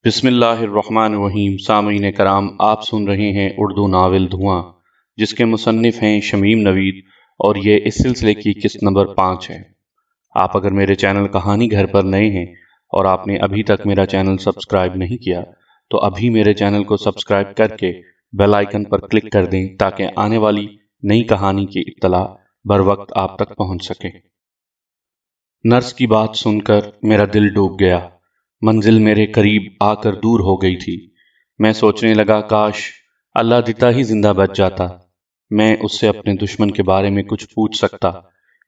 بسم اللہ الرحمن الرحیم۔ سامعین کرام، آپ سن رہے ہیں اردو ناول دھواں، جس کے مصنف ہیں شمیم نوید، اور یہ اس سلسلے کی قسط نمبر 5 ہے۔ آپ اگر میرے چینل کہانی گھر پر نئے ہیں اور آپ نے ابھی تک میرا چینل سبسکرائب نہیں کیا تو ابھی میرے چینل کو سبسکرائب کر کے بیل آئیکن پر کلک کر دیں تاکہ آنے والی نئی کہانی کی اطلاع بر وقت آپ تک پہنچ سکے۔ نرس کی بات سن کر میرا دل ڈوب گیا۔ منزل میرے قریب آ کر دور ہو گئی تھی۔ میں سوچنے لگا کاش اللہ دیتا ہی زندہ بچ جاتا، میں اس سے اپنے دشمن کے بارے میں کچھ پوچھ سکتا۔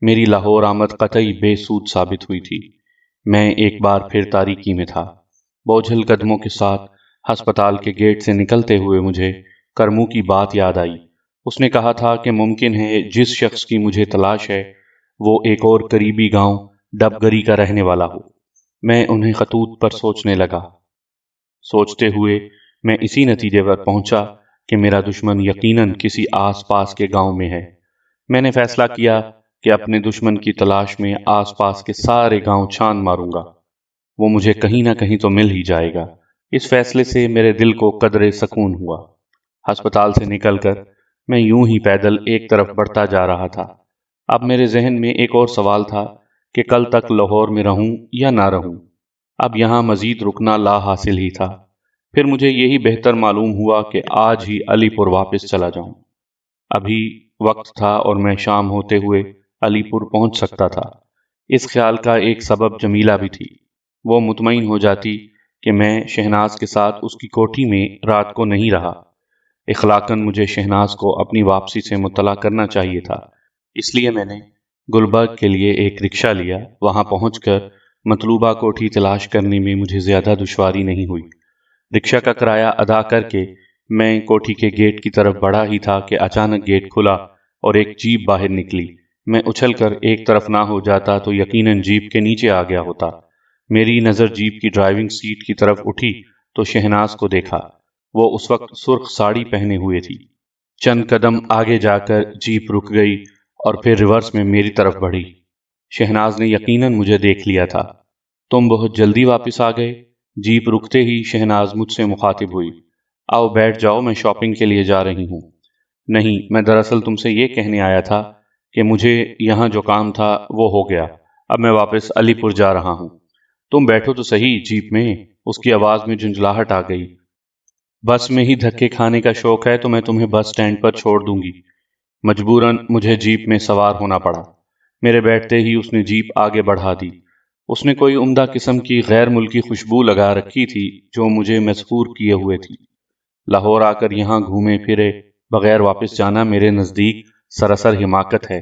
میری لاہور آمد قطعی بے سود ثابت ہوئی تھی۔ میں ایک بار پھر تاریکی میں تھا۔ بوجھل قدموں کے ساتھ ہسپتال کے گیٹ سے نکلتے ہوئے مجھے کرمو کی بات یاد آئی۔ اس نے کہا تھا کہ ممکن ہے جس شخص کی مجھے تلاش ہے وہ ایک اور قریبی گاؤں ڈبگری کا رہنے والا ہو۔ میں انہیں خطوط پر سوچنے لگا۔ سوچتے ہوئے میں اسی نتیجے پر پہنچا کہ میرا دشمن یقیناً کسی آس پاس کے گاؤں میں ہے۔ میں نے فیصلہ کیا کہ اپنے دشمن کی تلاش میں آس پاس کے سارے گاؤں چھان ماروں گا، وہ مجھے کہیں نہ کہیں تو مل ہی جائے گا۔ اس فیصلے سے میرے دل کو قدرے سکون ہوا۔ ہسپتال سے نکل کر میں یوں ہی پیدل ایک طرف بڑھتا جا رہا تھا۔ اب میرے ذہن میں ایک اور سوال تھا کہ کل تک لاہور میں رہوں یا نہ رہوں۔ اب یہاں مزید رکنا لا حاصل ہی تھا۔ پھر مجھے یہی بہتر معلوم ہوا کہ آج ہی علی پور واپس چلا جاؤں۔ ابھی وقت تھا اور میں شام ہوتے ہوئے علی پور پہنچ سکتا تھا۔ اس خیال کا ایک سبب جمیلہ بھی تھی۔ وہ مطمئن ہو جاتی کہ میں شہناز کے ساتھ اس کی کوٹھی میں رات کو نہیں رہا۔ اخلاقاً مجھے شہناز کو اپنی واپسی سے مطلع کرنا چاہیے تھا، اس لیے میں نے گلبرگ کے لیے ایک رکشہ لیا۔ وہاں پہنچ کر مطلوبہ کوٹھی تلاش کرنے میں مجھے زیادہ دشواری نہیں ہوئی۔ رکشہ کا کرایہ ادا کر کے میں کوٹھی کے گیٹ کی طرف بڑھا ہی تھا کہ اچانک گیٹ کھلا اور ایک جیپ باہر نکلی۔ میں اچھل کر ایک طرف نہ ہو جاتا تو یقیناً جیپ کے نیچے آ گیا ہوتا۔ میری نظر جیپ کی ڈرائیونگ سیٹ کی طرف اٹھی تو شہناز کو دیکھا۔ وہ اس وقت سرخ ساڑی پہنے ہوئے تھی۔ چند قدم آگے جا کر جیپ رک گئی اور پھر ریورس میں میری طرف بڑھی۔ شہناز نے یقیناً مجھے دیکھ لیا تھا۔ تم بہت جلدی واپس آ گئے؟ جیپ رکتے ہی شہناز مجھ سے مخاطب ہوئی۔ آؤ بیٹھ جاؤ، میں شاپنگ کے لیے جا رہی ہوں۔ نہیں، میں دراصل تم سے یہ کہنے آیا تھا کہ مجھے یہاں جو کام تھا وہ ہو گیا۔ اب میں واپس علی پور جا رہا ہوں۔ تم بیٹھو تو صحیح جیپ میں۔ اس کی آواز میں جھنجھلاہٹ آ گئی۔ بس میں ہی دھکے کھانے کا شوق ہے تو میں تمہیں بس سٹینڈ پر چھوڑ دوں گی۔ مجبوراً مجھے جیپ میں سوار ہونا پڑا۔ میرے بیٹھتے ہی اس نے جیپ آگے بڑھا دی۔ اس نے کوئی عمدہ قسم کی غیر ملکی خوشبو لگا رکھی تھی جو مجھے مسحور کیے ہوئے تھی۔ لاہور آ کر یہاں گھومے پھرے بغیر واپس جانا میرے نزدیک سراسر حماقت ہے۔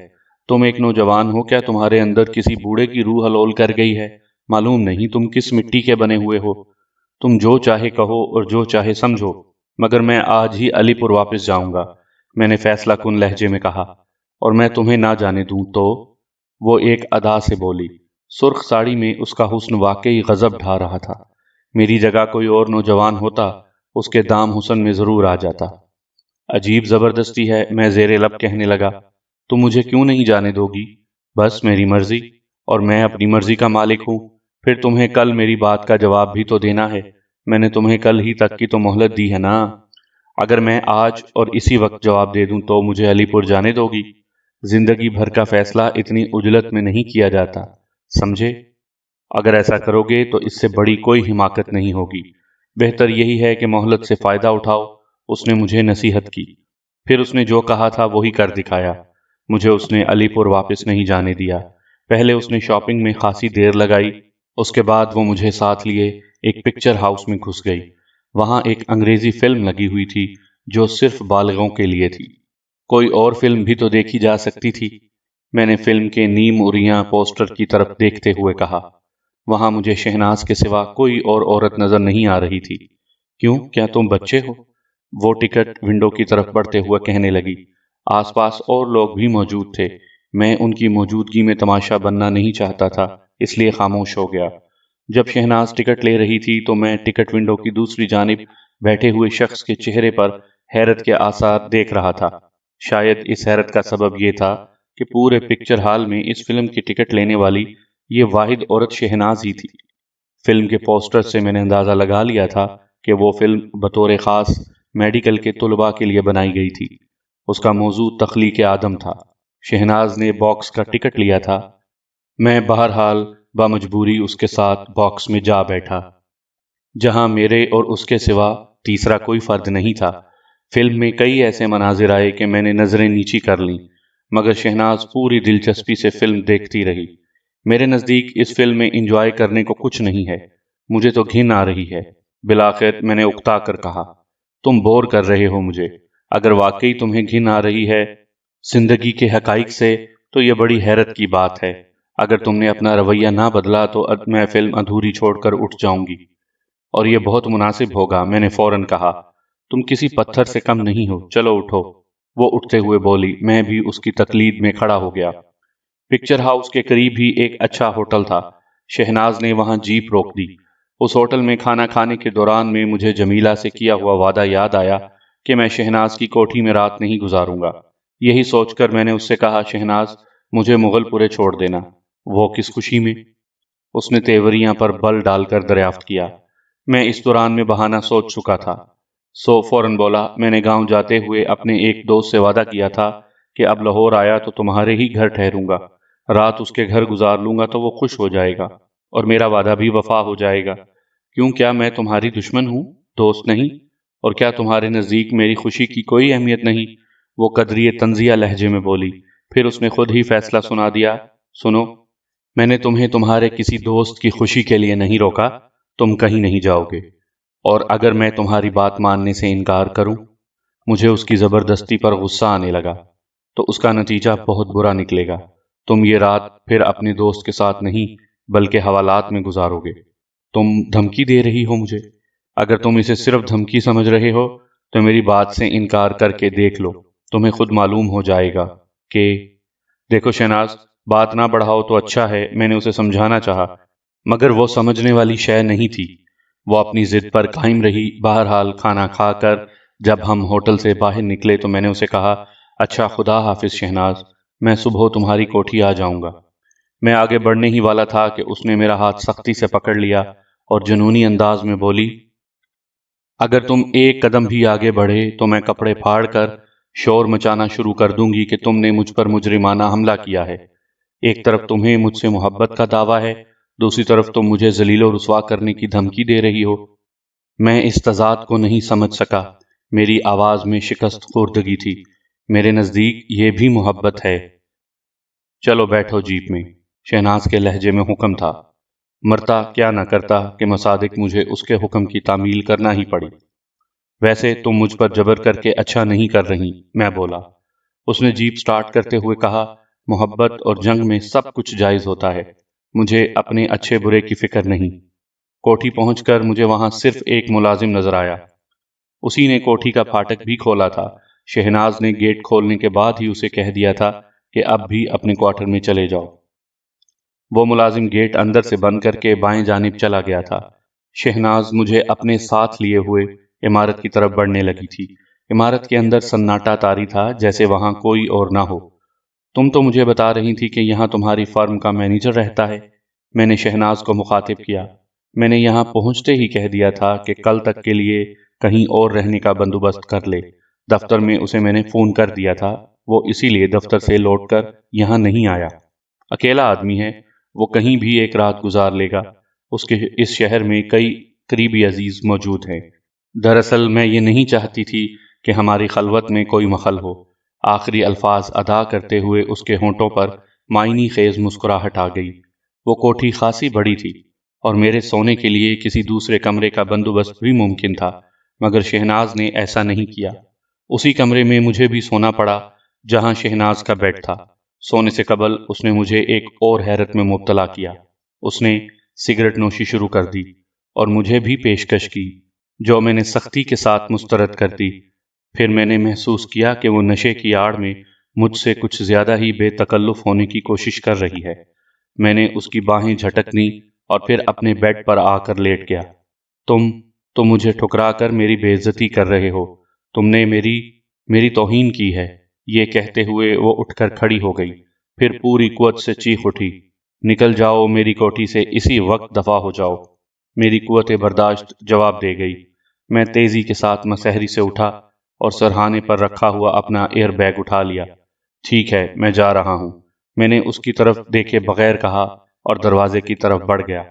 تم ایک نوجوان ہو، کیا تمہارے اندر کسی بوڑھے کی روح حلول کر گئی ہے؟ معلوم نہیں تم کس مٹی کے بنے ہوئے ہو۔ تم جو چاہے کہو اور جو چاہے سمجھو، مگر میں آج ہی علی پور واپس جاؤں گا، میں نے فیصلہ کن لہجے میں کہا۔ اور میں تمہیں نہ جانے دوں تو؟ وہ ایک ادا سے بولی۔ سرخ ساڑی میں اس کا حسن واقعی غضب ڈھا رہا تھا۔ میری جگہ کوئی اور نوجوان ہوتا اس کے دام حسن میں ضرور آ جاتا۔ عجیب زبردستی ہے، میں زیر لب کہنے لگا۔ تم مجھے کیوں نہیں جانے دو گی؟ بس میری مرضی، اور میں اپنی مرضی کا مالک ہوں۔ پھر تمہیں کل میری بات کا جواب بھی تو دینا ہے۔ میں نے تمہیں کل ہی تک کی تو مہلت دی ہے نا۔ اگر میں آج اور اسی وقت جواب دے دوں تو مجھے علی پور جانے دو گی؟ زندگی بھر کا فیصلہ اتنی عجلت میں نہیں کیا جاتا، سمجھے؟ اگر ایسا کرو گے تو اس سے بڑی کوئی حماقت نہیں ہوگی۔ بہتر یہی ہے کہ مہلت سے فائدہ اٹھاؤ۔ اس نے مجھے نصیحت کی۔ پھر اس نے جو کہا تھا وہی کر دکھایا۔ مجھے اس نے علی پور واپس نہیں جانے دیا۔ پہلے اس نے شاپنگ میں خاصی دیر لگائی، اس کے بعد وہ مجھے ساتھ لیے ایک پکچر ہاؤس میں گھس گئی۔ وہاں ایک انگریزی فلم لگی ہوئی تھی جو صرف بالغوں کے لیے تھی۔ کوئی اور فلم بھی تو دیکھی جا سکتی تھی، میں نے فلم کے نیم اریاں پوسٹر کی طرف دیکھتے ہوئے کہا۔ وہاں مجھے شہناز کے سوا کوئی اور عورت نظر نہیں آ رہی تھی۔ کیوں، کیا تم بچے ہو؟ وہ ٹکٹ ونڈو کی طرف بڑھتے ہوئے کہنے لگی۔ آس پاس اور لوگ بھی موجود تھے، میں ان کی موجودگی میں تماشا بننا نہیں چاہتا تھا، اس لیے خاموش ہو گیا۔ جب شہناز ٹکٹ لے رہی تھی تو میں ٹکٹ ونڈو کی دوسری جانب بیٹھے ہوئے شخص کے چہرے پر حیرت کے آثار دیکھ رہا تھا۔ شاید اس حیرت کا سبب یہ تھا کہ پورے پکچر ہال میں اس فلم کی ٹکٹ لینے والی یہ واحد عورت شہناز ہی تھی۔ فلم کے پوسٹر سے میں نے اندازہ لگا لیا تھا کہ وہ فلم بطور خاص میڈیکل کے طلباء کے لیے بنائی گئی تھی۔ اس کا موضوع تخلیق آدم تھا۔ شہناز نے باکس کا ٹکٹ لیا تھا۔ میں بہرحال بامجبوری اس کے ساتھ باکس میں جا بیٹھا، جہاں میرے اور اس کے سوا تیسرا کوئی فرد نہیں تھا۔ فلم میں کئی ایسے مناظر آئے کہ میں نے نظریں نیچی کر لیں، مگر شہناز پوری دلچسپی سے فلم دیکھتی رہی۔ میرے نزدیک اس فلم میں انجوائے کرنے کو کچھ نہیں ہے، مجھے تو گھن آ رہی ہے۔ بالآخر میں نے اکتا کر کہا، تم بور کر رہے ہو مجھے۔ اگر واقعی تمہیں گھن آ رہی ہے زندگی کے حقائق سے تو یہ بڑی حیرت کی بات ہے۔ اگر تم نے اپنا رویہ نہ بدلا تو میں فلم ادھوری چھوڑ کر اٹھ جاؤں گی، اور یہ بہت مناسب ہوگا۔ میں نے فوراً کہا، تم کسی پتھر سے کم نہیں ہو، چلو اٹھو۔ وہ اٹھتے ہوئے بولی۔ میں بھی اس کی تقلید میں کھڑا ہو گیا۔ پکچر ہاؤس کے قریب ہی ایک اچھا ہوٹل تھا۔ شہناز نے وہاں جیپ روک دی۔ اس ہوٹل میں کھانا کھانے کے دوران میں مجھے جمیلہ سے کیا ہوا وعدہ یاد آیا کہ میں شہناز کی کوٹھی میں رات نہیں گزاروں گا۔ یہی سوچ کر میں نے اس سے کہا، شہناز مجھے مغل پورے چھوڑ دینا۔ وہ کس خوشی میں؟ اس نے تیوریاں پر بل ڈال کر دریافت کیا۔ میں اس دوران میں بہانہ سوچ چکا تھا، سو فوراً بولا، میں نے گاؤں جاتے ہوئے اپنے ایک دوست سے وعدہ کیا تھا کہ اب لاہور آیا تو تمہارے ہی گھر ٹھہروں گا، رات اس کے گھر گزار لوں گا تو وہ خوش ہو جائے گا اور میرا وعدہ بھی وفا ہو جائے گا۔ کیوں، کیا میں تمہاری دشمن ہوں، دوست نہیں؟ اور کیا تمہارے نزدیک میری خوشی کی کوئی اہمیت نہیں؟ وہ قدری تنزیہ لہجے میں بولی۔ پھر اس نے خود ہی فیصلہ سنا دیا، سنو، میں نے تمہیں تمہارے کسی دوست کی خوشی کے لیے نہیں روکا، تم کہیں نہیں جاؤ گے، اور اگر میں تمہاری بات ماننے سے انکار کروں، مجھے اس کی زبردستی پر غصہ آنے لگا تو اس کا نتیجہ بہت برا نکلے گا۔ تم یہ رات پھر اپنے دوست کے ساتھ نہیں بلکہ حوالات میں گزارو گے۔ تم دھمکی دے رہی ہو مجھے؟ اگر تم اسے صرف دھمکی سمجھ رہے ہو تو میری بات سے انکار کر کے دیکھ لو، تمہیں خود معلوم ہو جائے گا کہ… دیکھو شہناز، بات نہ بڑھاؤ تو اچھا ہے، میں نے اسے سمجھانا چاہا مگر وہ سمجھنے والی شے نہیں تھی۔ وہ اپنی ضد پر قائم رہی۔ بہرحال کھانا کھا کر جب ہم ہوٹل سے باہر نکلے تو میں نے اسے کہا، اچھا خدا حافظ شہناز، میں صبح تمہاری کوٹھی آ جاؤں گا۔ میں آگے بڑھنے ہی والا تھا کہ اس نے میرا ہاتھ سختی سے پکڑ لیا اور جنونی انداز میں بولی، اگر تم ایک قدم بھی آگے بڑھے تو میں کپڑے پھاڑ کر شور مچانا شروع کر دوں گی کہ تم نے مجھ پر مجرمانہ حملہ کیا ہے۔ ایک طرف تمہیں مجھ سے محبت کا دعویٰ ہے، دوسری طرف تم مجھے ذلیل و رسوا کرنے کی دھمکی دے رہی ہو۔ میں اس تضاد کو نہیں سمجھ سکا۔ میری آواز میں شکست خوردگی تھی۔ میرے نزدیک یہ بھی محبت ہے۔ چلو بیٹھو جیپ میں، شہناز کے لہجے میں حکم تھا۔ مرتا کیا نہ کرتا کہ مصادق مجھے اس کے حکم کی تعمیل کرنا ہی پڑی۔ ویسے تم مجھ پر جبر کر کے اچھا نہیں کر رہی، میں بولا۔ اس نے جیپ سٹارٹ کرتے ہوئے کہا، محبت اور جنگ میں سب کچھ جائز ہوتا ہے، مجھے اپنے اچھے برے کی فکر نہیں۔ کوٹھی پہنچ کر مجھے وہاں صرف ایک ملازم نظر آیا۔ اسی نے کوٹھی کا پھاٹک بھی کھولا تھا۔ شہناز نے گیٹ کھولنے کے بعد ہی اسے کہہ دیا تھا کہ اب بھی اپنے کوارٹر میں چلے جاؤ۔ وہ ملازم گیٹ اندر سے بند کر کے بائیں جانب چلا گیا تھا۔ شہناز مجھے اپنے ساتھ لیے ہوئے عمارت کی طرف بڑھنے لگی تھی۔ عمارت کے اندر سناٹا طاری تھا، جیسے وہاں کوئی اور نہ ہو۔ تم تو مجھے بتا رہی تھی کہ یہاں تمہاری فرم کا مینیجر رہتا ہے، میں نے شہناز کو مخاطب کیا۔ میں نے یہاں پہنچتے ہی کہہ دیا تھا کہ کل تک کے لیے کہیں اور رہنے کا بندوبست کر لے۔ دفتر میں اسے میں نے فون کر دیا تھا، وہ اسی لیے دفتر سے لوٹ کر یہاں نہیں آیا۔ اکیلا آدمی ہے، وہ کہیں بھی ایک رات گزار لے گا۔ اس کے اس شہر میں کئی قریبی عزیز موجود ہیں۔ دراصل میں یہ نہیں چاہتی تھی کہ ہماری خلوت میں کوئی مخل ہو۔ آخری الفاظ ادا کرتے ہوئے اس کے ہونٹوں پر معنی خیز مسکراہٹ آ گئی۔ وہ کوٹھی خاصی بڑی تھی اور میرے سونے کے لیے کسی دوسرے کمرے کا بندوبست بھی ممکن تھا، مگر شہناز نے ایسا نہیں کیا۔ اسی کمرے میں مجھے بھی سونا پڑا جہاں شہناز کا بیڈ تھا۔ سونے سے قبل اس نے مجھے ایک اور حیرت میں مبتلا کیا۔ اس نے سگریٹ نوشی شروع کر دی اور مجھے بھی پیشکش کی، جو میں نے سختی کے ساتھ مسترد کر دی۔ پھر میں نے محسوس کیا کہ وہ نشے کی آڑ میں مجھ سے کچھ زیادہ ہی بے تکلف ہونے کی کوشش کر رہی ہے۔ میں نے اس کی باہیں جھٹکنی اور پھر اپنے بیڈ پر آ کر لیٹ گیا۔ تم مجھے ٹھکرا کر میری بے عزتی کر رہے ہو، تم نے میری توہین کی ہے۔ یہ کہتے ہوئے وہ اٹھ کر کھڑی ہو گئی، پھر پوری قوت سے چیخ اٹھی، نکل جاؤ میری کوٹھی سے، اسی وقت دفع ہو جاؤ۔ میری قوت برداشت جواب دے گئی۔ میں تیزی کے ساتھ مسحری سے اٹھا اور سرہانے پر رکھا ہوا اپنا ایئر بیگ اٹھا لیا۔ ٹھیک ہے، میں جا رہا ہوں، میں نے اس کی طرف دیکھے بغیر کہا اور دروازے کی طرف بڑھ گیا۔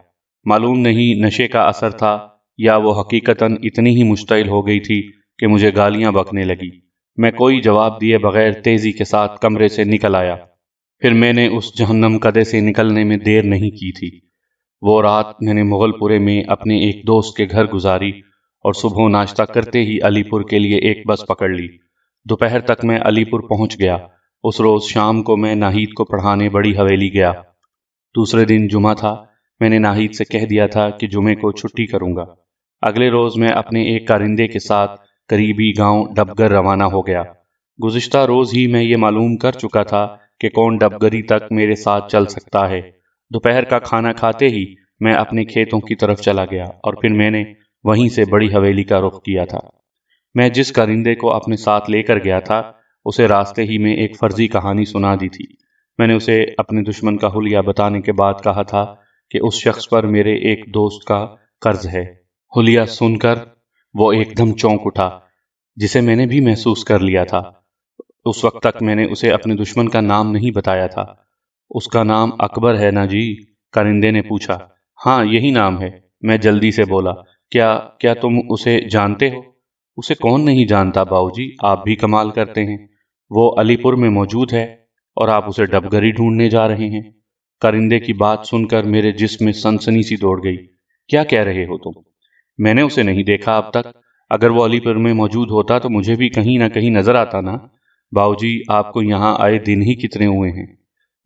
معلوم نہیں نشے کا اثر تھا یا وہ حقیقتاً اتنی ہی مشتعل ہو گئی تھی کہ مجھے گالیاں بکنے لگی۔ میں کوئی جواب دیے بغیر تیزی کے ساتھ کمرے سے نکل آیا۔ پھر میں نے اس جہنم کدے سے نکلنے میں دیر نہیں کی تھی۔ وہ رات میں نے مغل پورے میں اپنے ایک دوست کے گھر گزاری اور صبح ناشتہ کرتے ہی علی پور کے لیے ایک بس پکڑ لی۔ دوپہر تک میں علی پور پہنچ گیا۔ اس روز شام کو میں ناہید کو پڑھانے بڑی حویلی گیا۔ دوسرے دن جمعہ تھا۔ میں نے ناہید سے کہہ دیا تھا کہ جمعے کو چھٹی کروں گا۔ اگلے روز میں اپنے ایک کارندے کے ساتھ قریبی گاؤں ڈبگر روانہ ہو گیا۔ گزشتہ روز ہی میں یہ معلوم کر چکا تھا کہ کون ڈبگری تک میرے ساتھ چل سکتا ہے۔ دوپہر کا کھانا کھاتے ہی میں اپنے کھیتوں کی طرف چلا گیا اور پھر میں نے وہیں سے بڑی حویلی کا رخ کیا تھا۔ میں جس کارندے کو اپنے ساتھ لے کر گیا تھا اسے راستے ہی میں ایک فرضی کہانی سنا دی تھی۔ میں نے اسے اپنے دشمن کا حلیہ بتانے کے بعد کہا تھا کہ اس شخص پر میرے ایک دوست کا قرض ہے۔ حلیہ سن کر وہ ایک دم چونک اٹھا، جسے میں نے بھی محسوس کر لیا تھا۔ اس وقت تک میں نے اسے اپنے دشمن کا نام نہیں بتایا تھا۔ اس کا نام اکبر ہے نا جی؟ کارندے نے پوچھا۔ ہاں یہی نام ہے، میں جلدی سے بولا۔ کیا تم اسے جانتے ہو؟ اسے کون نہیں جانتا باؤ جی، آپ بھی کمال کرتے ہیں۔ وہ علی پور میں موجود ہے اور آپ اسے ڈبگری ڈھونڈنے جا رہے ہیں۔ کارندے کی بات سن کر میرے جسم میں سنسنی سی دوڑ گئی۔ کیا کہہ رہے ہو تم؟ میں نے اسے نہیں دیکھا اب تک۔ اگر وہ علی پور میں موجود ہوتا تو مجھے بھی کہیں نہ کہیں نظر آتا نا۔ باؤ جی آپ کو یہاں آئے دن ہی کتنے ہوئے ہیں؟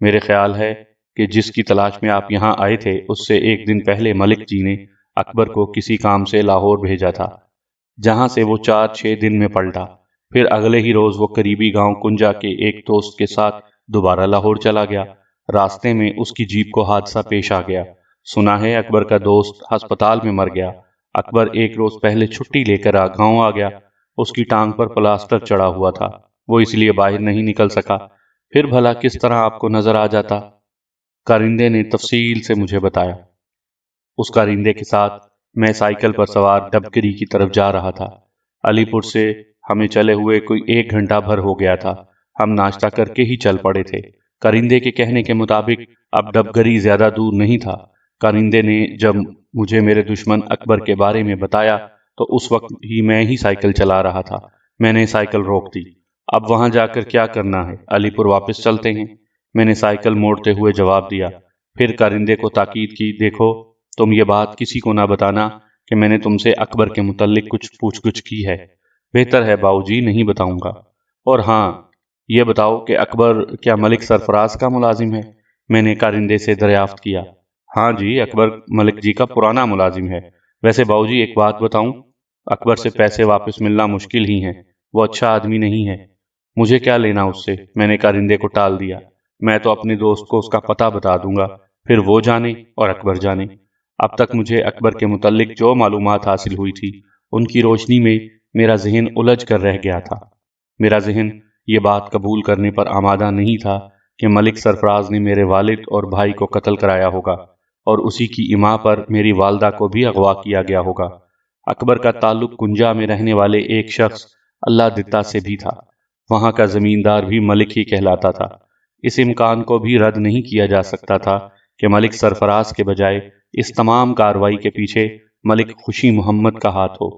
میرے خیال ہے کہ جس کی تلاش میں آپ یہاں آئے تھے اس سے ایک دن پہلے ملک جی نے اکبر کو کسی کام سے لاہور بھیجا تھا، جہاں سے وہ 4-6 دن میں پلٹا۔ پھر اگلے ہی روز وہ قریبی گاؤں کنجا کے ایک دوست کے ساتھ دوبارہ لاہور چلا گیا۔ راستے میں اس کی جیپ کو حادثہ پیش آ گیا۔ سنا ہے اکبر کا دوست ہسپتال میں مر گیا۔ اکبر ایک روز پہلے چھٹی لے کر گاؤں آ گیا۔ اس کی ٹانگ پر پلاسٹر چڑھا ہوا تھا، وہ اس لیے باہر نہیں نکل سکا۔ پھر بھلا کس طرح آپ کو نظر آ جاتا؟ کارندے نے تفصیل سے مجھے بتایا۔ اس کارندے کے ساتھ میں سائیکل پر سوار ڈبگری کی طرف جا رہا تھا۔ علی پور سے ہمیں چلے ہوئے کوئی 1 گھنٹہ بھر ہو گیا تھا۔ ہم ناشتہ کر کے ہی چل پڑے تھے۔ کارندے کے کہنے کے مطابق اب ڈبگری زیادہ دور نہیں تھا۔ کارندے نے جب مجھے میرے دشمن اکبر کے بارے میں بتایا تو اس وقت ہی میں ہی سائیکل چلا رہا تھا۔ میں نے سائیکل روک دی۔ اب وہاں جا کر کیا کرنا ہے؟ علی پور واپس چلتے ہیں، میں نے سائیکل موڑتے ہوئے جواب دیا۔ پھر کارندے کو تاکید کی، دیکھو تم یہ بات کسی کو نہ بتانا کہ میں نے تم سے اکبر کے متعلق کچھ پوچھ گچھ کی ہے۔ بہتر ہے باؤ جی، نہیں بتاؤں گا۔ اور ہاں یہ بتاؤ کہ اکبر کیا ملک سرفراز کا ملازم ہے؟ میں نے کارندے سے دریافت کیا۔ ہاں جی، اکبر ملک جی کا پرانا ملازم ہے۔ ویسے باؤ جی ایک بات بتاؤں، اکبر سے پیسے واپس ملنا مشکل ہی ہے، وہ اچھا آدمی نہیں ہے۔ مجھے کیا لینا اس سے؟ میں نے کارندے کو ٹال دیا۔ میں تو اپنے دوست کو اس کا پتہ بتا دوں گا، پھر وہ جانے اور اکبر جانے۔ اب تک مجھے اکبر کے متعلق جو معلومات حاصل ہوئی تھی ان کی روشنی میں میرا ذہن الجھ کر رہ گیا تھا۔ میرا ذہن یہ بات قبول کرنے پر آمادہ نہیں تھا کہ ملک سرفراز نے میرے والد اور بھائی کو قتل کرایا ہوگا اور اسی کی اما پر میری والدہ کو بھی اغوا کیا گیا ہوگا۔ اکبر کا تعلق کنجا میں رہنے والے ایک شخص اللہ دتا سے بھی تھا، وہاں کا زمیندار بھی ملک ہی کہلاتا تھا۔ اس امکان کو بھی رد نہیں کیا جا سکتا تھا کہ ملک سرفراز کے بجائے اس تمام کارروائی کے پیچھے ملک خوشی محمد کا ہاتھ ہو۔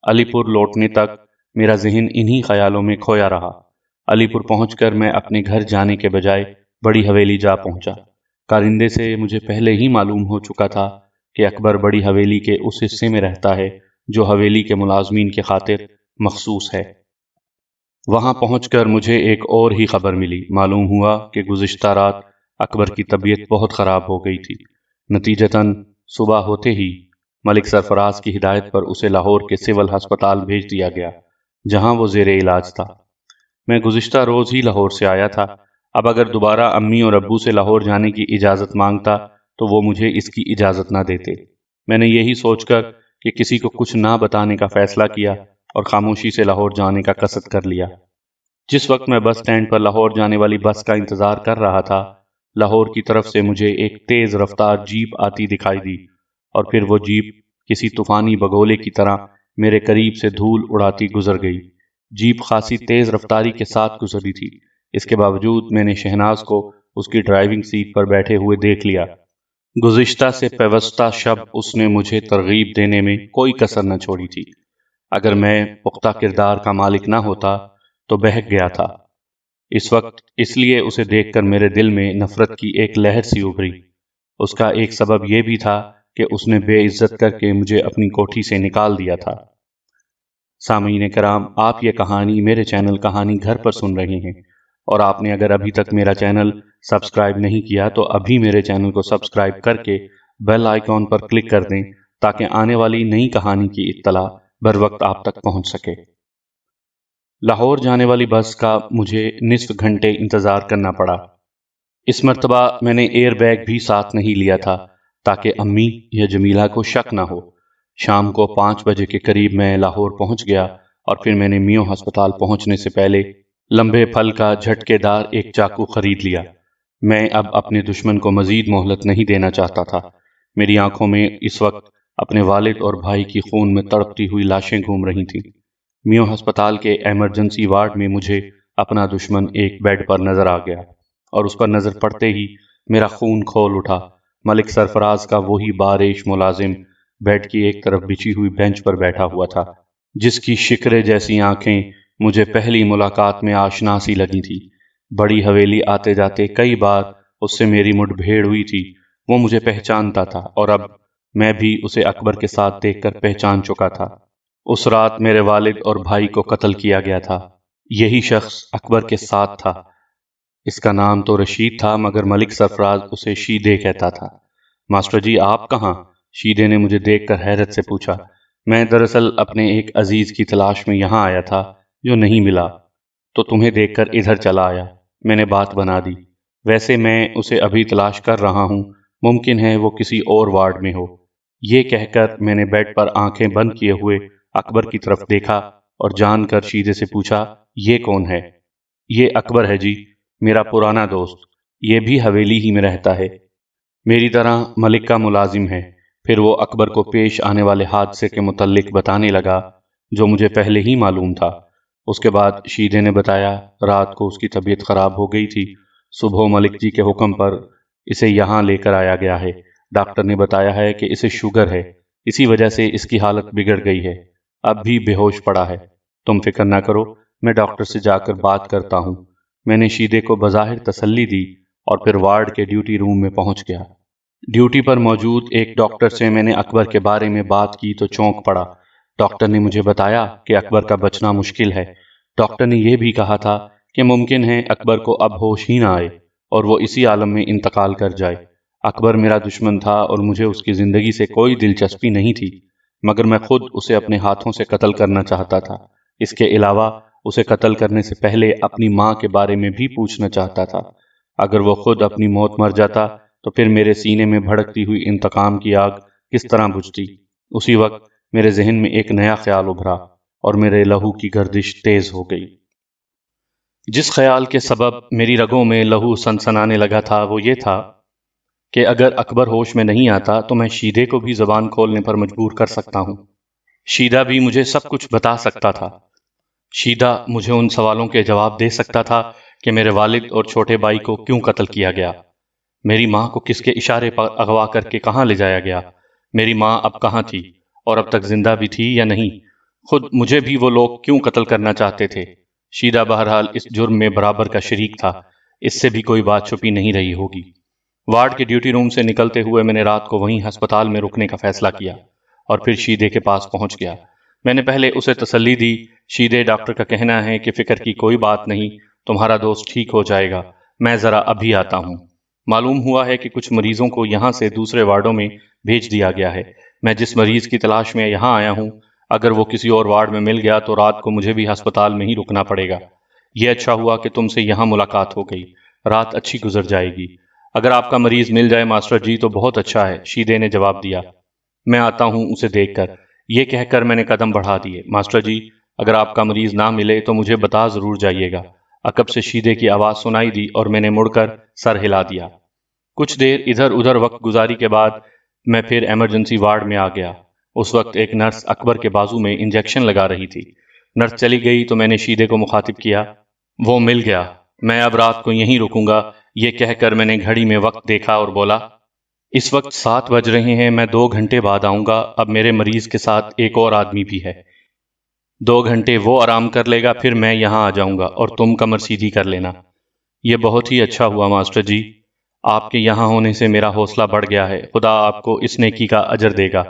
علی پور لوٹنے تک میرا ذہن انہی خیالوں میں کھویا رہا۔ علی پور پہنچ کر میں اپنے گھر جانے کے بجائے بڑی حویلی جا پہنچا۔ کارندے سے مجھے پہلے ہی معلوم ہو چکا تھا کہ اکبر بڑی حویلی کے اس حصے میں رہتا ہے جو حویلی کے ملازمین کے خاطر مخصوص ہے۔ وہاں پہنچ کر مجھے ایک اور ہی خبر ملی۔ معلوم ہوا کہ گزشتہ رات اکبر کی طبیعت بہت خراب ہو گئی تھی۔ نتیجتاً صبح ہوتے ہی ملک سرفراز کی ہدایت پر اسے لاہور کے سول ہسپتال بھیج دیا گیا، جہاں وہ زیر علاج تھا۔ میں گزشتہ روز ہی لاہور سے آیا تھا۔ اب اگر دوبارہ امی اور ابو سے لاہور جانے کی اجازت مانگتا تو وہ مجھے اس کی اجازت نہ دیتے۔ میں نے یہی سوچ کر کہ کسی کو کچھ نہ بتانے کا فیصلہ کیا اور خاموشی سے لاہور جانے کا قصد کر لیا۔ جس وقت میں بس اسٹینڈ پر لاہور جانے والی بس کا انتظار کر رہا تھا، لاہور کی طرف سے مجھے ایک تیز رفتار جیپ آتی دکھائی دی اور پھر وہ جیپ کسی طوفانی بگولے کی طرح میرے قریب سے دھول اڑاتی گزر گئی۔ جیپ خاصی تیز رفتاری کے ساتھ گزری تھی، اس کے باوجود میں نے شہناز کو اس کی ڈرائیونگ سیٹ پر بیٹھے ہوئے دیکھ لیا۔ گزشتہ سے پیوستہ شب اس نے مجھے ترغیب دینے میں کوئی کسر نہ چھوڑی تھی۔ اگر میں پختہ کردار کا مالک نہ ہوتا تو بہک گیا تھا۔ اس وقت اس لیے اسے دیکھ کر میرے دل میں نفرت کی ایک لہر سی ابھری۔ اس کا ایک سبب یہ بھی تھا کہ اس نے بے عزت کر کے مجھے اپنی کوٹھی سے نکال دیا تھا۔ سامعین کرام، آپ یہ کہانی میرے چینل کہانی گھر پر سن رہے ہیں، اور آپ نے اگر ابھی تک میرا چینل سبسکرائب نہیں کیا تو ابھی میرے چینل کو سبسکرائب کر کے بیل آئیکن پر کلک کر دیں تاکہ آنے والی نئی کہانی کی اطلاع بر وقت آپ تک پہنچ سکے۔ لاہور جانے والی بس کا مجھے نصف گھنٹے انتظار کرنا پڑا۔ اس مرتبہ میں نے ایئر بیگ بھی ساتھ نہیں لیا تھا تاکہ امی یا جمیلہ کو شک نہ ہو۔ شام کو 5 بجے کے قریب میں لاہور پہنچ گیا، اور پھر میں نے میو ہسپتال پہنچنے سے پہلے لمبے پھل کا جھٹکے دار ایک چاقو خرید لیا۔ میں اب اپنے دشمن کو مزید مہلت نہیں دینا چاہتا تھا۔ میری آنکھوں میں اس وقت اپنے والد اور بھائی کی خون میں تڑپتی ہوئی لاشیں گھوم رہی تھیں۔ میو ہسپتال کے ایمرجنسی وارڈ میں مجھے اپنا دشمن ایک بیڈ پر نظر آ گیا، اور اس پر نظر پڑتے ہی میرا خون کھول اٹھا۔ ملک سرفراز کا وہی بارش ملازم بیڈ کی ایک طرف بچھی ہوئی بینچ پر بیٹھا ہوا تھا، جس کی شکرے جیسی آنکھیں مجھے پہلی ملاقات میں آشنا سی لگی تھی۔ بڑی حویلی آتے جاتے کئی بار اس سے میری مٹ بھیڑ ہوئی تھی۔ وہ مجھے پہچانتا تھا، اور اب میں بھی اسے اکبر کے ساتھ دیکھ کر پہچان چکا تھا۔ اس رات میرے والد اور بھائی کو قتل کیا گیا تھا۔ یہی شخص اکبر کے ساتھ تھا۔ اس کا نام تو رشید تھا، مگر ملک سرفراز اسے شیدے کہتا تھا۔ ماسٹر جی، آپ کہاں؟ شیدے نے مجھے دیکھ کر حیرت سے پوچھا۔ میں دراصل اپنے ایک عزیز کی تلاش میں یہاں آیا تھا جو نہیں ملا، تو تمہیں دیکھ کر ادھر چلا آیا۔ میں نے بات بنا دی۔ ویسے میں اسے ابھی تلاش کر رہا ہوں، ممکن ہے وہ کسی اور وارڈ میں ہو۔ یہ کہہ کر میں نے بیڈ پر آنکھیں بند کیے ہوئے اکبر کی طرف دیکھا اور جان کر شیدے سے پوچھا، یہ کون ہے؟ یہ اکبر ہے جی، میرا پرانا دوست، یہ بھی حویلی ہی میں رہتا ہے، میری طرح ملک کا ملازم ہے۔ پھر وہ اکبر کو پیش آنے والے حادثے کے متعلق بتانے لگا جو مجھے پہلے ہی معلوم تھا۔ اس کے بعد شیدے نے بتایا رات کو اس کی طبیعت خراب ہو گئی تھی۔ صبح ملک جی کے حکم پر اسے یہاں لے کر آیا گیا ہے۔ ڈاکٹر نے بتایا ہے کہ اسے شوگر ہے، اسی وجہ سے اس کی حالت بگڑ گئی ہے، اب بھی بے ہوش پڑا ہے۔ تم فکر نہ کرو، میں ڈاکٹر سے جا کر بات کرتا ہوں۔ میں نے شیدے کو بظاہر تسلی دی اور پھر وارڈ کے ڈیوٹی روم میں پہنچ گیا۔ ڈیوٹی پر موجود ایک ڈاکٹر سے میں نے اکبر کے بارے میں بات کی تو چونک پڑا۔ ڈاکٹر نے مجھے بتایا کہ اکبر کا بچنا مشکل ہے۔ ڈاکٹر نے یہ بھی کہا تھا کہ ممکن ہے اکبر کو اب ہوش ہی نہ آئے اور وہ اسی عالم میں انتقال کر جائے۔ اکبر میرا دشمن تھا اور مجھے اس کی زندگی سے کوئی دلچسپی نہیں تھی، مگر میں خود اسے اپنے ہاتھوں سے قتل کرنا چاہتا تھا۔ اس کے علاوہ اسے قتل کرنے سے پہلے اپنی ماں کے بارے میں بھی پوچھنا چاہتا تھا۔ اگر وہ خود اپنی موت مر جاتا تو پھر میرے سینے میں بھڑکتی ہوئی انتقام کی آگ کس طرح بجھتی؟ اسی وقت میرے ذہن میں ایک نیا خیال ابھرا اور میرے لہو کی گردش تیز ہو گئی۔ جس خیال کے سبب میری رگوں میں لہو سنسنانے لگا تھا وہ یہ تھا کہ اگر اکبر ہوش میں نہیں آتا تو میں شیدے کو بھی زبان کھولنے پر مجبور کر سکتا ہوں۔ شیدہ بھی مجھے سب کچھ بتا سکتا تھا۔ شیدہ مجھے ان سوالوں کے جواب دے سکتا تھا کہ میرے والد اور چھوٹے بھائی کو کیوں قتل کیا گیا، میری ماں کو کس کے اشارے پر اغوا کر کے کہاں لے جایا گیا، میری ماں اب کہاں تھی اور اب تک زندہ بھی تھی یا نہیں، خود مجھے بھی وہ لوگ کیوں قتل کرنا چاہتے تھے۔ شیدہ بہرحال اس جرم میں برابر کا شریک تھا، اس سے بھی کوئی بات چھپی نہیں رہی ہوگی۔ وارڈ کے ڈیوٹی روم سے نکلتے ہوئے میں نے رات کو وہیں ہسپتال میں رکنے کا فیصلہ کیا اور پھر شیدے کے پاس پہنچ گیا۔ میں نے پہلے اسے تسلی دی، شیدے، ڈاکٹر کا کہنا ہے کہ فکر کی کوئی بات نہیں، تمہارا دوست ٹھیک ہو جائے گا، میں ذرا ابھی آتا ہوں۔ معلوم ہوا ہے کہ کچھ مریضوں کو یہاں سے دوسرے وارڈوں میں بھیج دیا گیا ہے۔ میں جس مریض کی تلاش میں یہاں آیا ہوں، اگر وہ کسی اور وارڈ میں مل گیا تو رات کو مجھے بھی ہسپتال میں ہی رکنا پڑے گا۔ یہ اچھا ہوا کہ تم سے یہاں ملاقات ہو گئی، رات اچھی گزر جائے گی۔ اگر آپ کا مریض مل جائے ماسٹر جی تو بہت اچھا ہے، شیدے نے جواب دیا۔ میں آتا ہوں اسے دیکھ کر۔ یہ کہہ کر میں نے قدم بڑھا دیے۔ ماسٹر جی، اگر آپ کا مریض نہ ملے تو مجھے بتا ضرور جائیے گا۔ عقب سے شیدے کی آواز سنائی دی اور میں نے مڑ کر سر ہلا دیا۔ کچھ دیر ادھر ادھر وقت گزاری کے بعد میں پھر ایمرجنسی وارڈ میں آ گیا۔ اس وقت ایک نرس اکبر کے بازو میں انجیکشن لگا رہی تھی۔ نرس چلی گئی تو میں نے شیدے کو مخاطب کیا، وہ مل گیا، میں اب رات کو یہیں رکوں گا۔ یہ کہہ کر میں نے گھڑی میں وقت دیکھا اور بولا، اس وقت 7 بج رہے ہیں، میں 2 گھنٹے بعد آؤں گا۔ اب میرے مریض کے ساتھ ایک اور آدمی بھی ہے، 2 گھنٹے وہ آرام کر لے گا، پھر میں یہاں آ جاؤں گا اور تم کمر سیدھی کر لینا۔ یہ بہت ہی اچھا ہوا ماسٹر جی، آپ کے یہاں ہونے سے میرا حوصلہ بڑھ گیا ہے، خدا آپ کو اس نیکی کا اجر دے گا۔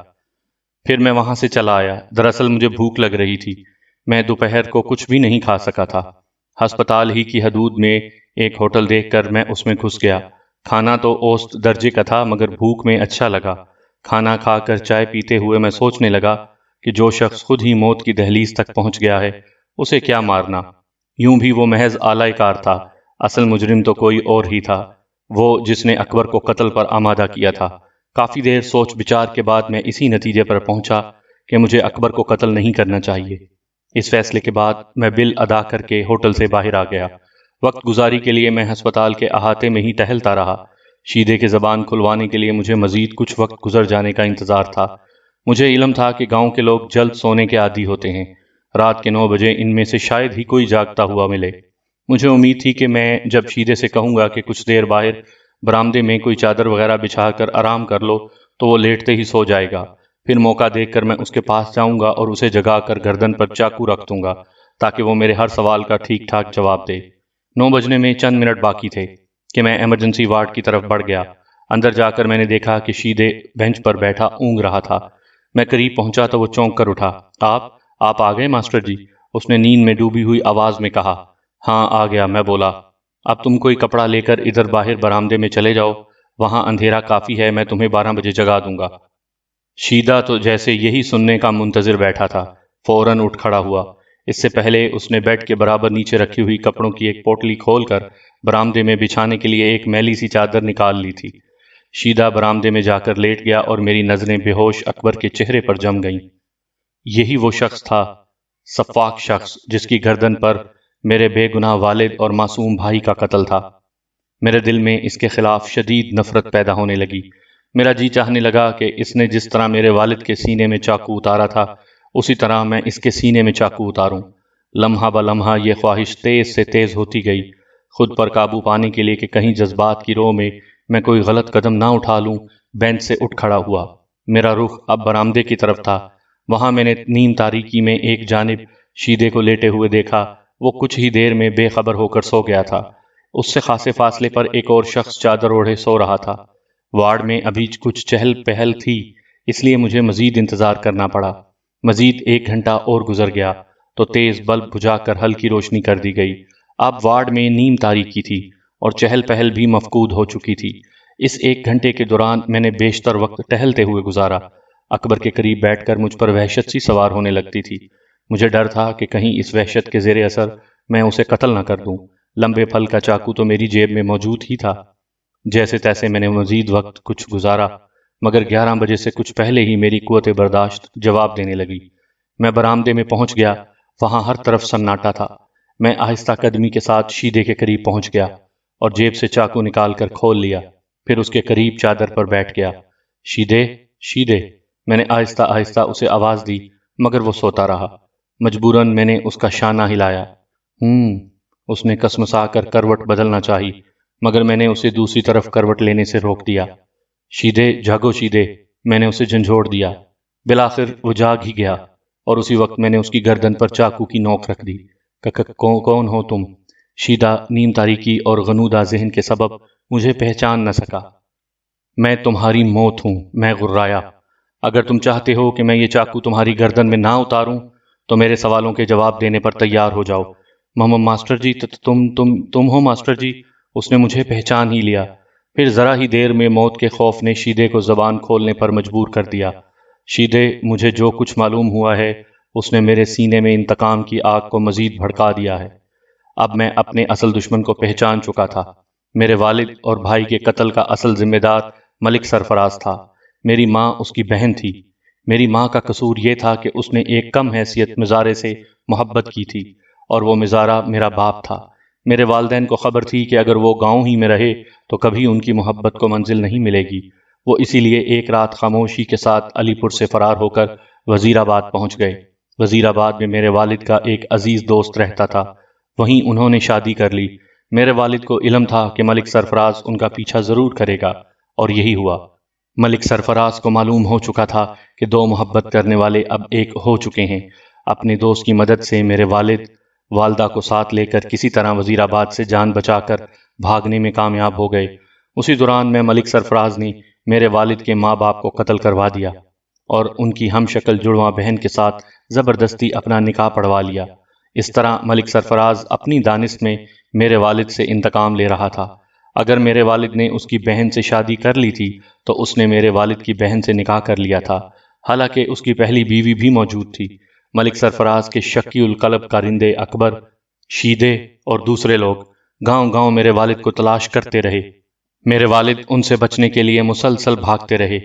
پھر میں وہاں سے چلا آیا۔ دراصل مجھے بھوک لگ رہی تھی، میں دوپہر کو کچھ بھی نہیں کھا سکا تھا۔ ہسپتال ہی کی حدود میں ایک ہوٹل دیکھ کر میں اس میں گھس گیا۔ کھانا تو اوسط درجے کا تھا مگر بھوک میں اچھا لگا۔ کھانا کھا کر چائے پیتے ہوئے میں سوچنے لگا کہ جو شخص خود ہی موت کی دہلیز تک پہنچ گیا ہے اسے کیا مارنا۔ یوں بھی وہ محض آلہ کار تھا، اصل مجرم تو کوئی اور ہی تھا، وہ جس نے اکبر کو قتل پر آمادہ کیا تھا۔ کافی دیر سوچ بچار کے بعد میں اسی نتیجے پر پہنچا کہ مجھے اکبر کو قتل نہیں کرنا چاہیے۔ اس فیصلے کے بعد میں بل ادا کر کے ہوٹل سے باہر آ گیا۔ وقت گزاری کے لیے میں ہسپتال کے احاطے میں ہی ٹہلتا رہا۔ شیدے کے زبان کھلوانے کے لیے مجھے مزید کچھ وقت گزر جانے کا انتظار تھا۔ مجھے علم تھا کہ گاؤں کے لوگ جلد سونے کے عادی ہوتے ہیں، رات کے 9 بجے ان میں سے شاید ہی کوئی جاگتا ہوا ملے۔ مجھے امید تھی کہ میں جب شیدے سے کہوں گا کہ کچھ دیر باہر برآمدے میں کوئی چادر وغیرہ بچھا کر آرام کر لو تو وہ لیٹتے ہی سو جائے گا۔ پھر موقع دیکھ کر میں اس کے پاس جاؤں گا اور اسے جگا کر گردن پر چاقو رکھ دوں گا تاکہ وہ میرے ہر سوال کا ٹھیک ٹھاک جواب دے۔ 9 بجنے میں چند منٹ باقی تھے کہ میں ایمرجنسی وارڈ کی طرف بڑھ گیا۔ اندر جا کر میں نے دیکھا کہ شیدے بینچ پر بیٹھا اونگ رہا تھا۔ میں قریب پہنچا تو وہ چونک کر اٹھا۔ آپ آ گئے ماسٹر جی؟ اس نے نیند میں ڈوبی ہوئی آواز میں کہا۔ ہاں آ گیا، میں بولا۔ اب تم کوئی کپڑا لے کر ادھر باہر برآمدے میں چلے جاؤ، وہاں اندھیرا کافی ہے، میں تمہیں 12 بجے جگا دوں گا۔ شیدہ تو جیسے یہی سننے کا منتظر بیٹھا تھا، فوراً اٹھ کھڑا ہوا۔ اس سے پہلے اس نے بیڈ کے برابر نیچے رکھی ہوئی کپڑوں کی ایک پوٹلی کھول کر برآمدے میں بچھانے کے لیے ایک میلی سی چادر نکال لی تھی۔ شیدہ برآمدے میں جا کر لیٹ گیا اور میری نظریں بے ہوش اکبر کے چہرے پر جم گئیں۔ یہی وہ شخص تھا، سفاک شخص جس کی گردن پر میرے بے گناہ والد اور معصوم بھائی کا قتل تھا۔ میرے دل میں اس کے خلاف شدید نفرت پیدا ہونے لگی۔ میرا جی چاہنے لگا کہ اس نے جس طرح میرے والد کے سینے میں چاقو اتارا تھا اسی طرح میں اس کے سینے میں چاقو اتاروں۔ لمحہ بلمحہ یہ خواہش تیز سے تیز ہوتی گئی، خود پر قابو پانے کے لیے کہ کہیں جذبات کی رو میں کوئی غلط قدم نہ اٹھا لوں، بینچ سے اٹھ کھڑا ہوا۔ میرا رخ اب برآمدے کی طرف تھا۔ وہاں میں نے نیم تاریکی میں ایک جانب شیدے کو لیٹے ہوئے دیکھا، وہ کچھ ہی دیر میں بے خبر ہو کر سو گیا تھا۔ اس سے خاصے فاصلے پر ایک اور شخص چادر اوڑھے سو رہا تھا۔ وارڈ میں ابھی کچھ چہل پہل تھی، اس لیے مجھے مزید انتظار کرنا پڑا۔ مزید 1 گھنٹہ اور گزر گیا تو تیز بلب بجھا کر ہلکی روشنی کر دی گئی۔ اب وارڈ میں نیم تاریکی تھی اور چہل پہل بھی مفقود ہو چکی تھی۔ اس 1 گھنٹے کے دوران میں نے بیشتر وقت ٹہلتے ہوئے گزارا۔ اکبر کے قریب بیٹھ کر مجھ پر وحشت سی سوار ہونے لگتی تھی۔ مجھے ڈر تھا کہ کہیں اس وحشت کے زیر اثر میں اسے قتل نہ کر دوں۔ لمبے پھل کا چاقو تو میری جیب میں موجود ہی تھا۔ جیسے تیسے میں نے مزید وقت کچھ گزارا مگر 11 بجے سے کچھ پہلے ہی میری قوت برداشت جواب دینے لگی۔ میں برآمدے میں پہنچ گیا، وہاں ہر طرف سناٹا تھا۔ میں آہستہ قدمی کے ساتھ شیدے کے قریب پہنچ گیا اور جیب سے چاقو نکال کر کھول لیا، پھر اس کے قریب چادر پر بیٹھ گیا۔ شیدے، شیدے، میں نے آہستہ آہستہ اسے آواز دی مگر وہ سوتا رہا۔ مجبوراً میں نے اس کا شانہ ہلایا۔ اس نے کسمسا کر کروٹ بدلنا چاہی مگر میں نے اسے دوسری طرف کروٹ لینے سے روک دیا۔ شیدے، جاگو شیدے، میں نے اسے جھنجھوڑ دیا۔ بالآخر وہ جاگ ہی گیا اور اسی وقت میں نے اس کی گردن پر چاقو کی نوک رکھ دی۔ کون ہو تم؟ شیدہ نیم تاریکی اور غنودہ ذہن کے سبب مجھے پہچان نہ سکا۔ میں تمہاری موت ہوں، میں غرایا۔ اگر تم چاہتے ہو کہ میں یہ چاقو تمہاری گردن میں نہ اتاروں تو میرے سوالوں کے جواب دینے پر تیار ہو جاؤ۔ ماسٹر جی، تم ہو ماسٹر جی؟ اس نے مجھے پہچان ہی لیا۔ پھر ذرا ہی دیر میں موت کے خوف نے شیدے کو زبان کھولنے پر مجبور کر دیا۔ شیدے، مجھے جو کچھ معلوم ہوا ہے اس نے میرے سینے میں انتقام کی آگ کو مزید بھڑکا دیا ہے۔ اب میں اپنے اصل دشمن کو پہچان چکا تھا۔ میرے والد اور بھائی کے قتل کا اصل ذمہ دار ملک سرفراز تھا۔ میری ماں اس کی بہن تھی۔ میری ماں کا قصور یہ تھا کہ اس نے ایک کم حیثیت مزارے سے محبت کی تھی اور وہ مزارہ میرا باپ تھا۔ میرے والدین کو خبر تھی کہ اگر وہ گاؤں ہی میں رہے تو کبھی ان کی محبت کو منزل نہیں ملے گی۔ وہ اسی لیے ایک رات خاموشی کے ساتھ علی پور سے فرار ہو کر وزیر آباد پہنچ گئے۔ وزیر آباد میں میرے والد کا ایک عزیز دوست رہتا تھا، وہیں انہوں نے شادی کر لی۔ میرے والد کو علم تھا کہ ملک سرفراز ان کا پیچھا ضرور کرے گا، اور یہی ہوا۔ ملک سرفراز کو معلوم ہو چکا تھا کہ دو محبت کرنے والے اب ایک ہو چکے ہیں۔ اپنے دوست کی مدد سے میرے والد والدہ کو ساتھ لے کر کسی طرح وزیر آباد سے جان بچا کر بھاگنے میں کامیاب ہو گئے۔ اسی دوران میں ملک سرفراز نے میرے والد کے ماں باپ کو قتل کروا دیا اور ان کی ہم شکل جڑواں بہن کے ساتھ زبردستی اپنا نکاح پڑھوا لیا۔ اس طرح ملک سرفراز اپنی دانست میں میرے والد سے انتقام لے رہا تھا۔ اگر میرے والد نے اس کی بہن سے شادی کر لی تھی تو اس نے میرے والد کی بہن سے نکاح کر لیا تھا، حالانکہ اس کی پہلی بیوی بھی موجود تھی۔ ملک سرفراز کے شکی القلب کارندے اکبر، شیدے اور دوسرے لوگ گاؤں گاؤں میرے والد کو تلاش کرتے رہے۔ میرے والد ان سے بچنے کے لیے مسلسل بھاگتے رہے۔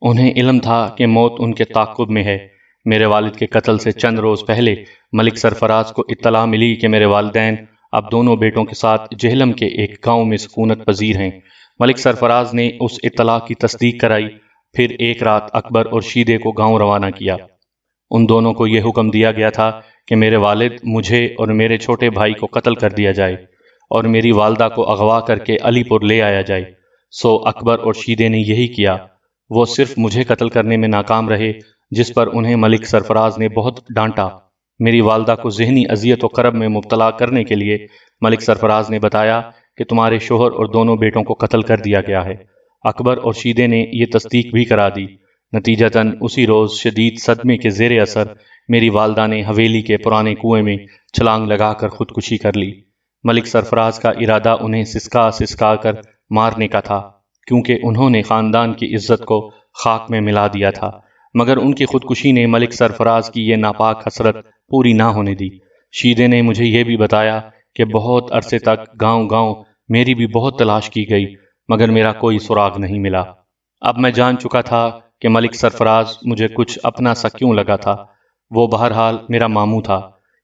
انہیں علم تھا کہ موت ان کے تعاقب میں ہے۔ میرے والد کے قتل سے چند روز پہلے ملک سرفراز کو اطلاع ملی کہ میرے والدین اب دونوں بیٹوں کے ساتھ جہلم کے ایک گاؤں میں سکونت پذیر ہیں۔ ملک سرفراز نے اس اطلاع کی تصدیق کرائی، پھر ایک رات اکبر اور شیدے کو گاؤں روانہ کیا۔ ان دونوں کو یہ حکم دیا گیا تھا کہ میرے والد، مجھے اور میرے چھوٹے بھائی کو قتل کر دیا جائے اور میری والدہ کو اغوا کر کے علی پور لے آیا جائے۔ سو اکبر اور شیدے نے یہی کیا۔ وہ صرف مجھے قتل کرنے میں ناکام رہے، جس پر انہیں ملک سرفراز نے بہت ڈانٹا۔ میری والدہ کو ذہنی اذیت و کرب میں مبتلا کرنے کے لیے ملک سرفراز نے بتایا کہ تمہارے شوہر اور دونوں بیٹوں کو قتل کر دیا گیا ہے۔ اکبر اور شیدے نے یہ تصدیق بھی کرا دی۔ نتیجتاً اسی روز شدید صدمے کے زیر اثر میری والدہ نے حویلی کے پرانے کنویں میں چھلانگ لگا کر خودکشی کر لی۔ ملک سرفراز کا ارادہ انہیں سسکا سسکا کر مارنے کا تھا، کیونکہ انہوں نے خاندان کی عزت کو خاک میں ملا دیا تھا، مگر ان کی خودکشی نے ملک سرفراز کی یہ ناپاک حسرت پوری نہ ہونے دی۔ شیدے نے مجھے یہ بھی بتایا کہ بہت عرصے تک گاؤں گاؤں میری بھی بہت تلاش کی گئی، مگر میرا کوئی سراغ نہیں ملا۔ اب میں جان چکا تھا کہ ملک سرفراز مجھے کچھ اپنا سا کیوں لگا تھا۔ وہ بہرحال میرا ماموں تھا۔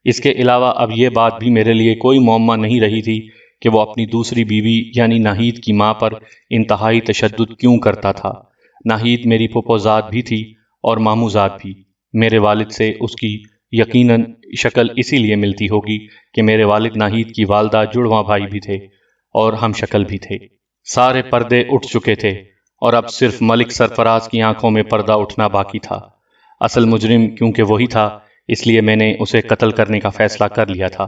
اس کے علاوہ اب یہ بات بھی میرے لیے کوئی معمہ نہیں رہی تھی کہ وہ اپنی دوسری بیوی یعنی ناہید کی ماں پر انتہائی تشدد کیوں کرتا تھا۔ ناہید میری پھپھو زاد بھی تھی اور ماموں زاد بھی۔ میرے والد سے اس کی یقیناً شکل اسی لیے ملتی ہوگی کہ میرے والد ناہید کی والدہ جڑواں بھائی بھی تھے اور ہم شکل بھی تھے۔ سارے پردے اٹھ چکے تھے اور اب صرف ملک سرفراز کی آنکھوں میں پردہ اٹھنا باقی تھا۔ اصل مجرم کیونکہ وہی تھا، اس لیے میں نے اسے قتل کرنے کا فیصلہ کر لیا تھا۔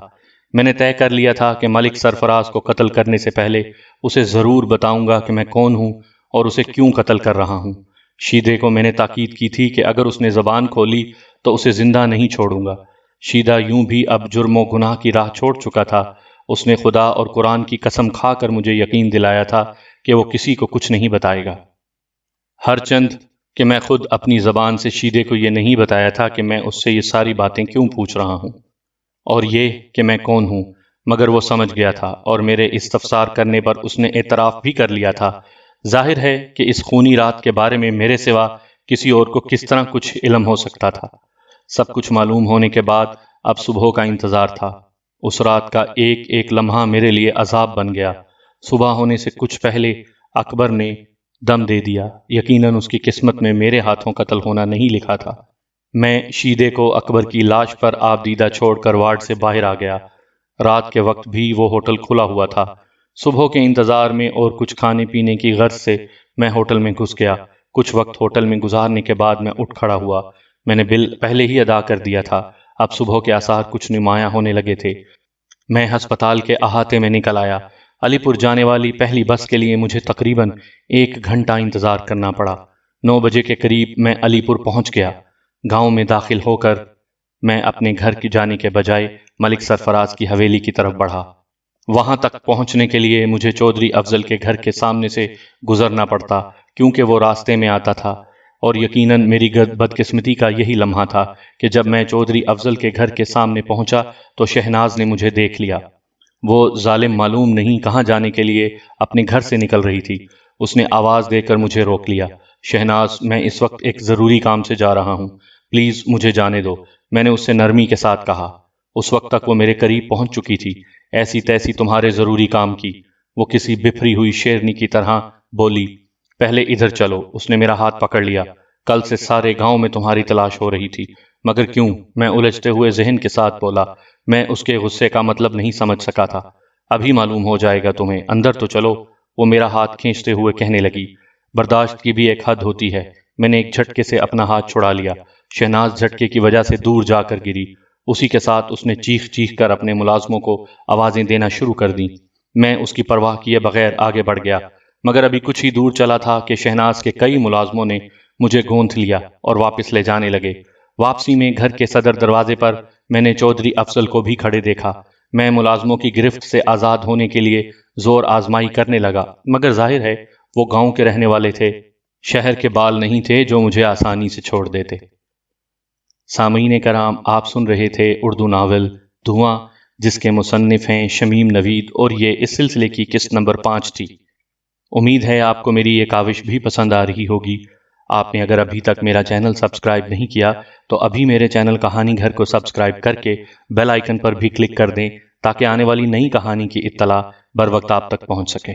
میں نے طے کر لیا تھا کہ ملک سرفراز کو قتل کرنے سے پہلے اسے ضرور بتاؤں گا کہ میں کون ہوں اور اسے کیوں قتل کر رہا ہوں۔ شیدے کو میں نے تاکید کی تھی کہ اگر اس نے زبان کھولی تو اسے زندہ نہیں چھوڑوں گا۔ شیدہ یوں بھی اب جرم و گناہ کی راہ چھوڑ چکا تھا۔ اس نے خدا اور قرآن کی قسم کھا کر مجھے یقین دلایا تھا کہ وہ کسی کو کچھ نہیں بتائے گا، ہرچند کہ میں خود اپنی زبان سے شیدے کو یہ نہیں بتایا تھا کہ میں اس سے یہ ساری باتیں کیوں پوچھ رہا ہوں اور یہ کہ میں کون ہوں، مگر وہ سمجھ گیا تھا اور میرے استفسار کرنے پر اس نے اعتراف بھی کر لیا تھا۔ ظاہر ہے کہ اس خونی رات کے بارے میں میرے سوا کسی اور کو کس طرح کچھ علم ہو سکتا تھا۔ سب کچھ معلوم ہونے کے بعد اب صبح کا انتظار تھا۔ اس رات کا ایک ایک لمحہ میرے لیے عذاب بن گیا۔ صبح ہونے سے کچھ پہلے اکبر نے دم دے دیا۔ یقیناً اس کی قسمت میں میرے ہاتھوں قتل ہونا نہیں لکھا تھا۔ میں شیدے کو اکبر کی لاش پر آب دیدہ چھوڑ کر وارڈ سے باہر آ گیا۔ رات کے وقت بھی وہ ہوٹل کھلا ہوا تھا۔ صبح کے انتظار میں اور کچھ کھانے پینے کی غرض سے میں ہوٹل میں گھس گیا۔ کچھ وقت ہوٹل میں گزارنے کے بعد میں اٹھ کھڑا ہوا۔ میں نے بل پہلے ہی ادا کر دیا تھا۔ اب صبح کے آثار کچھ نمایاں ہونے لگے تھے۔ میں ہسپتال کے احاطے میں نکل آیا۔ علی پور جانے والی پہلی بس کے لیے مجھے تقریباً 1 گھنٹہ انتظار کرنا پڑا۔ 9 بجے کے قریب میں علی پور پہنچ گیا۔ گاؤں میں داخل ہو کر میں اپنے گھر کی جانے کے بجائے ملک سرفراز کی حویلی کی طرف بڑھا۔ وہاں تک پہنچنے کے لیے مجھے چودھری افضل کے گھر کے سامنے سے گزرنا پڑتا، کیونکہ وہ راستے میں آتا تھا، اور یقیناً میری بدقسمتی کا یہی لمحہ تھا کہ جب میں چودھری افضل کے گھر کے سامنے پہنچا تو شہناز نے مجھے دیکھ لیا۔ وہ ظالم معلوم نہیں کہاں جانے کے لیے اپنے گھر سے نکل رہی تھی۔ اس نے آواز دے کر مجھے روک لیا۔ شہناز، میں اس وقت ایک ضروری کام سے جا رہا ہوں، پلیز مجھے جانے دو، میں نے اس سے نرمی کے ساتھ کہا۔ اس وقت تک وہ میرے قریب پہنچ چکی تھی۔ ایسی تیسی تمہارے ضروری کام کی، وہ کسی بفری ہوئی شیرنی کی طرح بولی۔ پہلے ادھر چلو، اس نے میرا ہاتھ پکڑ لیا۔ کل سے سارے گاؤں میں تمہاری تلاش ہو رہی تھی، مگر کیوں؟ میں الجھتے ہوئے ذہن کے ساتھ بولا۔ میں اس کے غصے کا مطلب نہیں سمجھ سکا تھا۔ ابھی معلوم ہو جائے گا تمہیں، اندر تو چلو، وہ میرا ہاتھ کھینچتے ہوئے کہنے لگی۔ برداشت کی بھی ایک حد ہوتی ہے۔ میں نے ایک جھٹکے سے اپنا ہاتھ چھڑا لیا۔ شہناز جھٹکے کی وجہ سے دور جا کر گری۔ اسی کے ساتھ اس نے چیخ چیخ کر اپنے ملازموں کو آوازیں دینا شروع کر دیں۔ میں اس کی پرواہ کیے بغیر آگے بڑھ گیا، مگر ابھی کچھ ہی دور چلا تھا کہ شہناز کے کئی ملازموں نے مجھے گونتھ لیا اور واپس لے جانے لگے۔ واپسی میں گھر کے صدر دروازے پر میں نے چودھری افضل کو بھی کھڑے دیکھا۔ میں ملازموں کی گرفت سے آزاد ہونے کے لیے زور آزمائی کرنے لگا، مگر ظاہر ہے وہ گاؤں کے رہنے والے تھے، شہر کے بال نہیں تھے جو مجھے آسانی سے چھوڑ دیتے۔ سامعین کرام، آپ سن رہے تھے اردو ناول دھواں، جس کے مصنف ہیں شمیم نوید، اور یہ اس سلسلے کی قسط نمبر 5 تھی۔ امید ہے آپ کو میری یہ کاوش بھی پسند آ رہی ہوگی۔ آپ نے اگر ابھی تک میرا چینل سبسکرائب نہیں کیا تو ابھی میرے چینل کہانی گھر کو سبسکرائب کر کے بیل آئیکن پر بھی کلک کر دیں تاکہ آنے والی نئی کہانی کی اطلاع بر وقت آپ تک پہنچ سکے۔